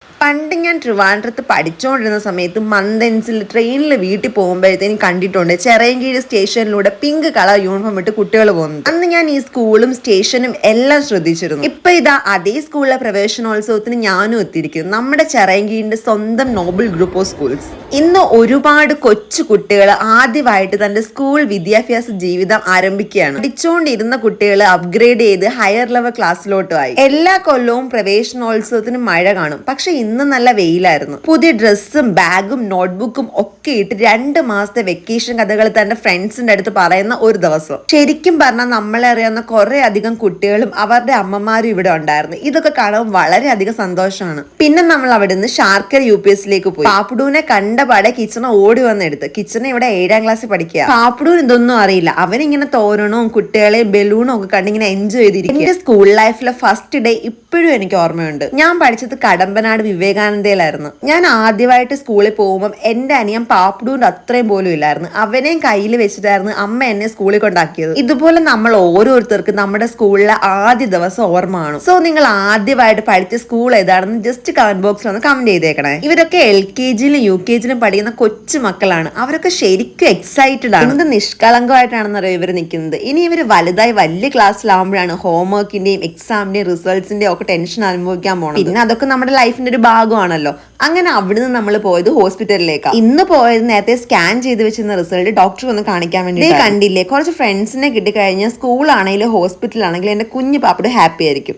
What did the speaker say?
പണ്ട് ഞാൻ ട്രിവാൻഡ്രത്ത് പഠിച്ചുകൊണ്ടിരുന്ന സമയത്ത് മന്ദൻസിൽ ട്രെയിനിൽ വീട്ടിൽ പോകുമ്പോഴത്തേനും കണ്ടിട്ടുണ്ട് ചിറയൻകീഴ് സ്റ്റേഷനിലൂടെ പിങ്ക് കളർ യൂണിഫോം ഇട്ട് കുട്ടികൾ പോകുന്നത്. അന്ന് ഞാൻ ഈ സ്കൂളും സ്റ്റേഷനും എല്ലാം ശ്രദ്ധിച്ചിരുന്നു. ഇപ്പൊ ഇതാ അതേ സ്കൂളിലെ പ്രവേശനോത്സവത്തിന് ഞാനും എത്തിയിരിക്കുന്നു. നമ്മുടെ ചിറയൻകീഴിന്റെ സ്വന്തം നോബൽ ഗ്രൂപ്പ് ഓഫ് സ്കൂൾസ്. ഇന്ന് ഒരുപാട് കൊച്ചു കുട്ടികൾ ആദ്യമായിട്ട് തന്റെ സ്കൂൾ വിദ്യാഭ്യാസ ജീവിതം ആരംഭിക്കുകയാണ്. പഠിച്ചുകൊണ്ടിരുന്ന കുട്ടികൾ അപ്ഗ്രേഡ് ചെയ്ത് ഹയർ ലെവൽ ക്ലാസ്സിലോട്ടുമായി. എല്ലാ കൊല്ലവും പ്രവേശനോത്സവത്തിന് മഴ കാണും. പക്ഷെ ഇന്ന് നല്ല വെയിലായിരുന്നു. പുതിയ ഡ്രസ്സും ബാഗും നോട്ട്ബുക്കും ഒക്കെ ഇട്ട് 2 മാസത്തെ വെക്കേഷൻ കഥകൾ തന്റെ ഫ്രണ്ട്സിന്റെ അടുത്ത് പറയുന്ന ഒരു ദിവസം. ശരിക്കും പറഞ്ഞാൽ നമ്മളെ അറിയാവുന്ന കുറെ അധികം കുട്ടികളും അവരുടെ അമ്മമാരും ഇവിടെ ഉണ്ടായിരുന്നു. ഇതൊക്കെ കാണാൻ വളരെയധികം സന്തോഷമാണ്. പിന്നെ നമ്മൾ അവിടെ നിന്ന് ശാർക്കര UPSലേക്ക് പോയി. പാപ്പുടൂനെ കണ്ടപാടെ കിച്ചണ ഓടി വന്നെടുത്ത്. കിച്ചണ ഇവിടെ 7ാം ക്ലാസ്സിൽ പഠിക്കുക. പാപ്പുടൂന് ഇതൊന്നും അറിയില്ല. അവനിങ്ങനെ തോരണവും കുട്ടികളെയും ബലൂണും ഒക്കെ കണ്ടിങ്ങനെ എൻജോയ് ചെയ്തിരിക്കും. എന്റെ സ്കൂൾ ലൈഫിലെ ഫസ്റ്റ് ഡേ ഇപ്പോഴും എനിക്ക് ഓർമ്മയുണ്ട്. ഞാൻ പഠിച്ചത് കടമ്പനാട് വിവേകാനന്ദയിലായിരുന്നു. ഞാൻ ആദ്യമായിട്ട് സ്കൂളിൽ പോകുമ്പോൾ എന്റെ അനിയൻ പാപ്പുടൂന്റെ അത്രയും പോലും ഇല്ലായിരുന്നു. അവനെയും കയ്യിൽ വെച്ചിട്ടായിരുന്നു അമ്മ എന്നെ സ്കൂളിൽ കൊണ്ടാക്കിയത്. ഇതുപോലെ നമ്മൾ ഓരോരുത്തർക്കും നമ്മുടെ സ്കൂളിലെ ആദ്യ ദിവസം ഓർമ്മ കാണും. സോ നിങ്ങൾ ആദ്യമായിട്ട് പഠിച്ച സ്കൂൾ ഏതാണെന്ന് ജസ്റ്റ് കമന്റ് ബോക്സിൽ ഒന്ന് കമന്റ് ചെയ്തേക്കണേ. ഇവരൊക്കെ LKG UKG പഠിക്കുന്ന കൊച്ചു മക്കളാണ്. അവരൊക്കെ ശരിക്കും എക്സൈറ്റഡ് ആണ്. എന്ത് നിഷ്കളങ്കമായിട്ടാണെന്നറിയോ ഇവർ നിൽക്കുന്നത്. ഇനി ഇവർ വലുതായി വലിയ ക്ലാസ്സിലാവുമ്പോഴാണ് ഹോംവർക്കിന്റെയും എക്സാമിന്റെയും റിസൾട്ട്സിന്റെയും ഒക്കെ ടെൻഷൻ അനുഭവിക്കാൻ പോകണം. പിന്നെ അതൊക്കെ നമ്മുടെ ലൈഫിന്റെ ഒരു ഭാഗമാണല്ലോ. അങ്ങനെ അവിടുന്ന് നമ്മൾ പോയത് ഹോസ്പിറ്റലിലേക്കാണ്. ഇന്ന് പോയത് നേരത്തെ സ്കാൻ ചെയ്ത് വെച്ചിരുന്ന റിസൾട്ട് ഡോക്ടർ ഒന്ന് കാണിക്കാൻ വേണ്ടി. കണ്ടില്ലേ, കുറച്ച് ഫ്രണ്ട്സിനെ കിട്ടിക്കഴിഞ്ഞാൽ സ്കൂളാണെങ്കിലും ഹോസ്പിറ്റലാണെങ്കിലും എന്റെ കുഞ്ഞു പാപ്പട് ഹാപ്പി ആയിരിക്കും.